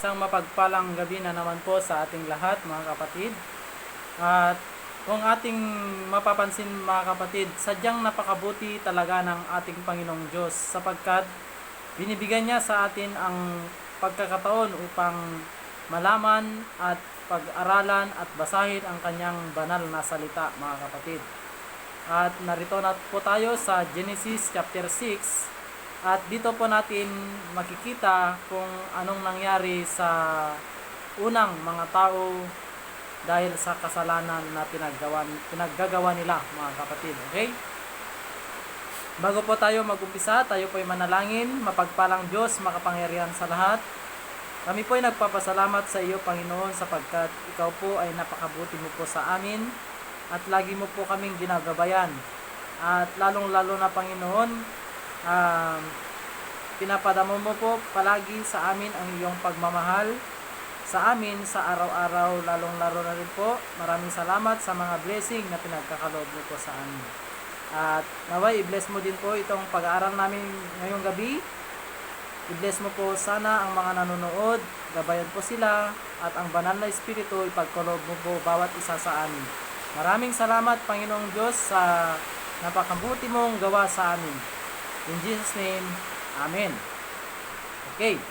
Isang mapagpalang gabi na naman po sa ating lahat, mga kapatid. At kung ating mapapansin, mga kapatid, sadyang napakabuti talaga ng ating Panginoong Diyos sapagkat binibigyan niya sa atin ang pagkakataon upang malaman at pag-aralan at basahin ang kanyang banal na salita, mga kapatid. At narito na po tayo sa Genesis chapter 6. At dito po natin makikita kung anong nangyari sa unang mga tao dahil sa kasalanan na pinaggagawa nila, mga kapatid. Okay? Bago po tayo mag-umpisa, tayo po ay manalangin. Mapagpalang Diyos, makapangyarihan sa lahat. Kami po ay nagpapasalamat sa iyo, Panginoon, sapagkat ikaw po ay napakabuti mo po sa amin at lagi mo po kaming ginagabayan. At lalong-lalo na, Panginoon, pinapadamo mo po palagi sa amin ang iyong pagmamahal sa amin sa araw-araw, lalong-lalo na rin po. Maraming salamat sa mga blessing na pinagkakaloob mo po sa amin. At naway, i-bless mo din po itong pag-aaral namin ngayong gabi. I-bless mo po sana ang mga nanonood, gabayan po sila, at ang banal na espiritu ipagkaloob mo po bawat isa sa amin. Maraming salamat, Panginoong Diyos, sa napakabuti mong gawa sa amin. In Jesus' name, Amen. Okay.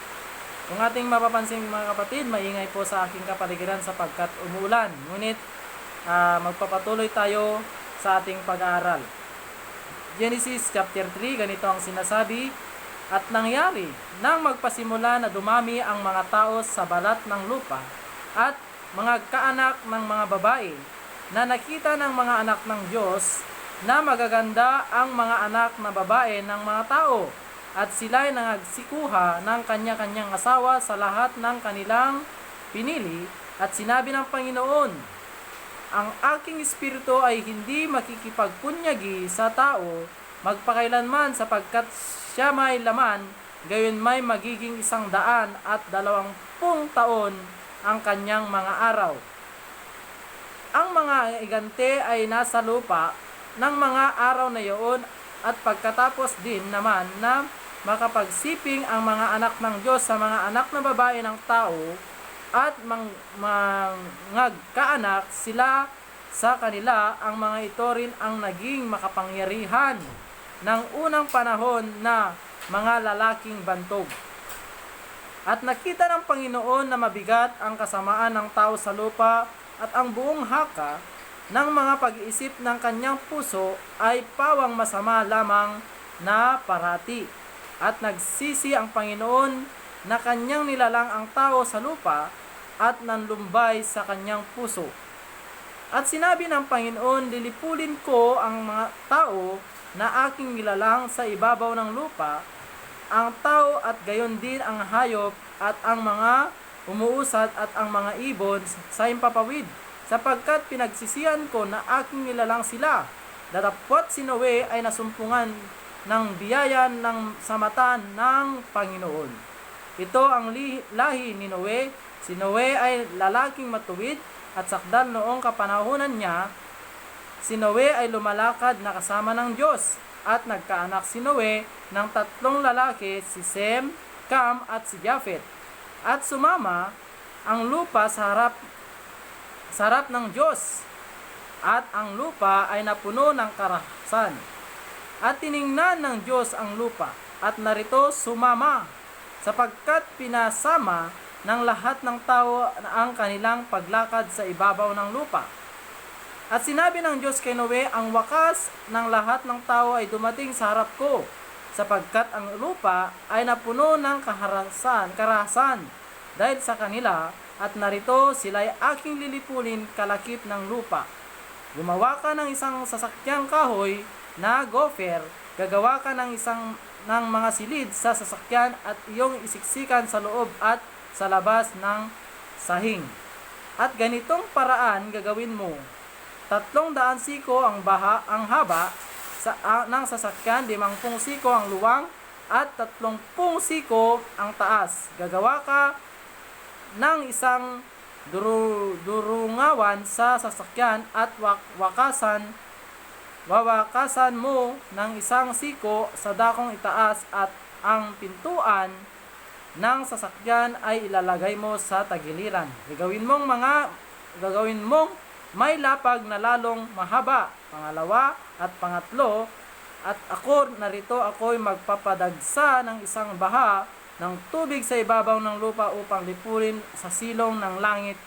Kung ating mapapansin, mga kapatid, maingay po sa aking kapaligiran sapagkat umuulan. Ngunit magpapatuloy tayo sa ating pag-aaral. Genesis chapter 3, ganito ang sinasabi. At nangyari nang magpasimula na dumami ang mga tao sa balat ng lupa at mga kaanak ng mga babae na nakita ng mga anak ng Diyos na magaganda ang mga anak na babae ng mga tao at sila'y nangagsikuha ng kanya-kanyang asawa sa lahat ng kanilang pinili at sinabi ng Panginoon, ang aking espiritu ay hindi makikipagpunyagi sa tao magpakailanman sapagkat siya may laman, gayon may magiging 120 taon ang kanyang mga araw. Ang mga igante ay nasa lupa ng mga araw na iyon at pagkatapos din naman na makapagsiping ang mga anak ng Diyos sa mga anak na babae ng tao at mangagkaanak sila sa kanila, ang mga ito rin ang naging makapangyarihan ng unang panahon na mga lalaking bantog. At nakita ng Panginoon na mabigat ang kasamaan ng tao sa lupa at ang buong haka ng mga pag-iisip ng kanyang puso ay pawang masama lamang na parati. At nagsisi ang Panginoon na kanyang nilalang ang tao sa lupa at nanlumbay sa kanyang puso. At sinabi ng Panginoon, lilipulin ko ang mga tao na aking nilalang sa ibabaw ng lupa, ang tao at gayon din ang hayop at ang mga umuusad at ang mga ibon sa himpapawid, sapagkat pinagsisihan ko na aking nilalang sila. Datapwat si Noe ay nasumpungan ng biyaya sa mata ng Panginoon. Ito ang lahi ni Noe. Si Noe ay lalaking matuwid at sakdal noong kapanahunan niya. Si Noe ay lumalakad na kasama ng Diyos at nagkaanak si Noe ng 3 lalaki, si Sem, Cam at si Japhet. At sumama ang lupa sa harap ng Diyos at ang lupa ay napuno ng karahasan. At tiningnan ng Diyos ang lupa at narito sumama sapagkat pinasama ng lahat ng tao ang kanilang paglakad sa ibabaw ng lupa. At sinabi ng Diyos kay Noe, ang wakas ng lahat ng tao ay dumating sa harap ko, sapagkat ang lupa ay napuno ng karahasan dahil sa kanila, at narito sila'y aking lilipulin kalakip ng lupa. Gumawa ka ng isang sasakyang kahoy na gopher, gagawa ka ng mga silid sa sasakyan at iyong isiksikan sa loob at sa labas ng sahing. At ganitong paraan gagawin mo. 300 siko ang haba ng sasakyan, 50 siko ang luwang, at 30 siko ang taas. Gagawa ka ng isang durungawan sa sasakyan at wawakasan mo ng 1 siko sa dakong itaas at ang pintuan ng sasakyan ay ilalagay mo sa tagiliran. Gagawin mong may lapag na lalong mahaba. Pangalawa at pangatlo, at ako narito ako'y magpapadagsa ng isang baha ng tubig sa ibabaw ng lupa upang lipurin sa silong ng langit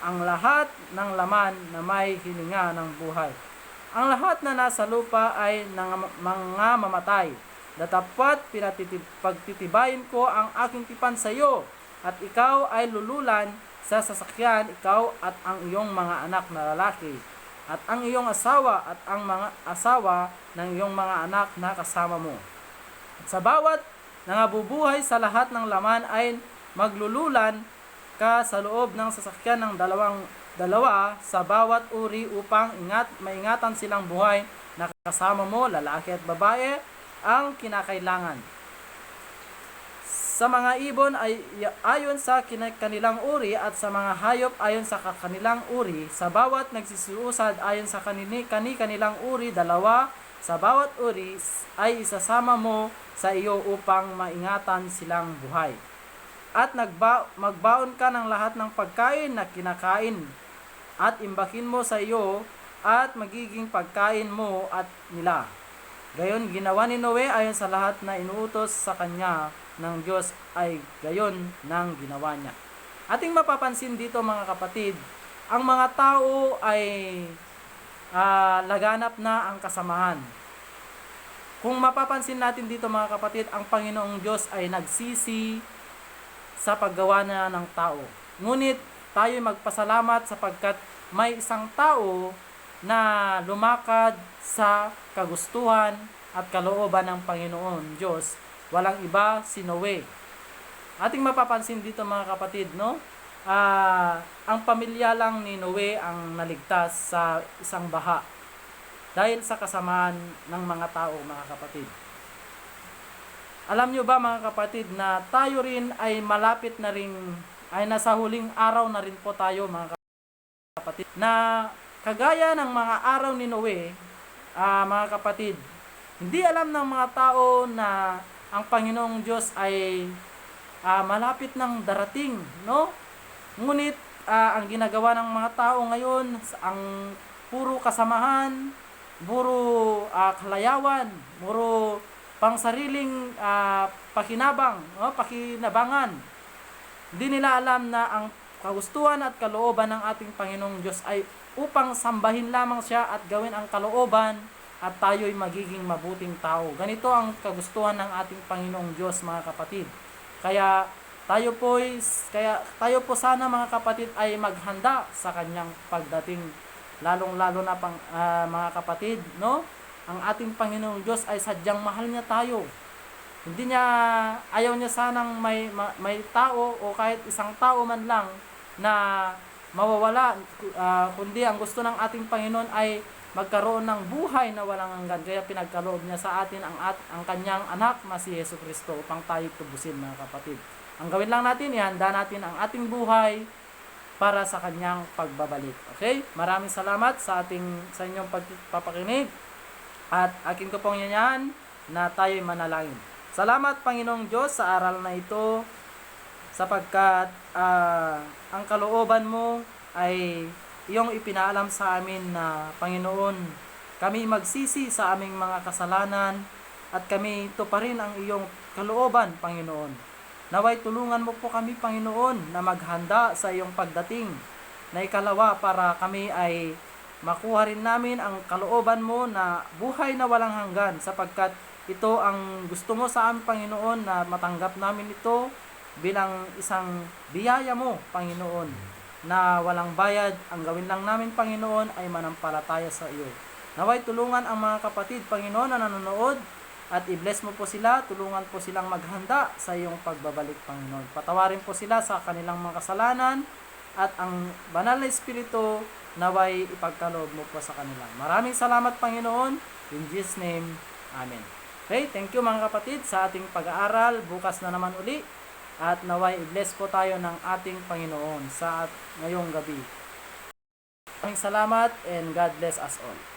ang lahat ng laman na may hininga ng buhay. Ang lahat na nasa lupa ay mga mamatay. Datapwat pagtitibayin ko ang aking tipan sa iyo, at ikaw ay lululan sa sasakyan, ikaw at ang iyong mga anak na lalaki, at ang iyong asawa at ang mga asawa ng iyong mga anak na kasama mo. At sa bawat nangabubuhay sa lahat ng laman ay maglululan ka sa loob ng sasakyan ng dalawa sa bawat uri upang maingatan silang buhay na kasama mo, lalaki at babae, ang kinakailangan. Sa mga ibon ay ayon sa kanilang uri, at sa mga hayop ayon sa kanilang uri, sa bawat nagsisiusad ayon sa kanilang uri, dalawa sa bawat uri ay isasama mo sa iyo upang maingatan silang buhay. At magbaon ka ng lahat ng pagkain na kinakain, at imbakin mo sa iyo, at magiging pagkain mo at nila. Gayon ginawa ni Noe ayon sa lahat na inuutos sa kanya ng Diyos, ay gayon nang ginawa niya. Ating mapapansin dito mga kapatid, ang mga tao ay laganap na ang kasamahan. Kung mapapansin natin dito mga kapatid, ang Panginoong Diyos ay nagsisi sa paggawa na ng tao. Ngunit tayo magpasalamat sapagkat may isang tao na lumakad sa kagustuhan at kalooban ng Panginoon Diyos. Walang iba, si Noe. Ating mapapansin dito mga kapatid, no? Ang pamilya lang ni Noe ang naligtas sa isang baha dahil sa kasamaan ng mga tao, mga kapatid. Alam nyo ba mga kapatid na tayo rin ay malapit na rin, ay nasa huling araw na rin po tayo mga kapatid, na kagaya ng mga araw ni Noe, mga kapatid, hindi alam ng mga tao na ang Panginoong Diyos ay malapit ng darating, no? Ngunit ang ginagawa ng mga tao ngayon, ang puro kasamahan, puro kalayawan, puro pangsariling pakinabang, no? Pakinabangan. Hindi nila alam na ang kagustuhan at kalooban ng ating Panginoong Diyos ay upang sambahin lamang siya at gawin ang kalooban, at tayo'y magiging mabuting tao. Ganito ang kagustuhan ng ating Panginoong Diyos mga kapatid. Kaya tayo po sana mga kapatid ay maghanda sa kanyang pagdating, lalong-lalo na mga kapatid, no? Ang ating Panginoong Diyos ay sadyang mahal niya tayo. Ayaw niya sanang may tao o kahit isang tao man lang na mawawala, kundi ang gusto ng ating Panginoon ay magkaroon ng buhay na walang hanggan. Kaya pinagkaloob niya sa atin ang kanyang anak na si Jesucristo upang tayo tubusin mga kapatid. Ang gawin lang natin, ihanda natin ang ating buhay para sa kanyang pagbabalik. Okay? Maraming salamat sa inyong pagpapakinig. At akin ko pong yanyan na tayo'y manalangin. Salamat Panginoong Diyos sa aral na ito, sapagkat ang kalooban mo ay iyong ipinaalam sa amin na Panginoon, kami magsisi sa aming mga kasalanan at kami tuparin ang iyong kalooban, Panginoon. Naway tulungan mo po kami, Panginoon, na maghanda sa iyong pagdating na ikalawa, para kami ay makuha rin namin ang kalooban mo na buhay na walang hanggan, sapagkat ito ang gusto mo sa amin, Panginoon, na matanggap namin ito bilang isang biyaya mo, Panginoon, na walang bayad. Ang gawin lang namin, Panginoon, ay manampalataya sa iyo. Naway tulungan ang mga kapatid, Panginoon, na nanonood, at i-bless mo po sila, tulungan po silang maghanda sa iyong pagbabalik, Panginoon. Patawarin po sila sa kanilang mga kasalanan, at ang banal na Espiritu naway ipagkaloob mo po sa kanila. Maraming salamat, Panginoon. In Jesus' name, Amen. Okay, thank you mga kapatid sa ating pag-aaral. Bukas na naman uli. At naway i-bless po tayo ng ating Panginoon sa ngayong gabi. Maraming salamat and God bless us all.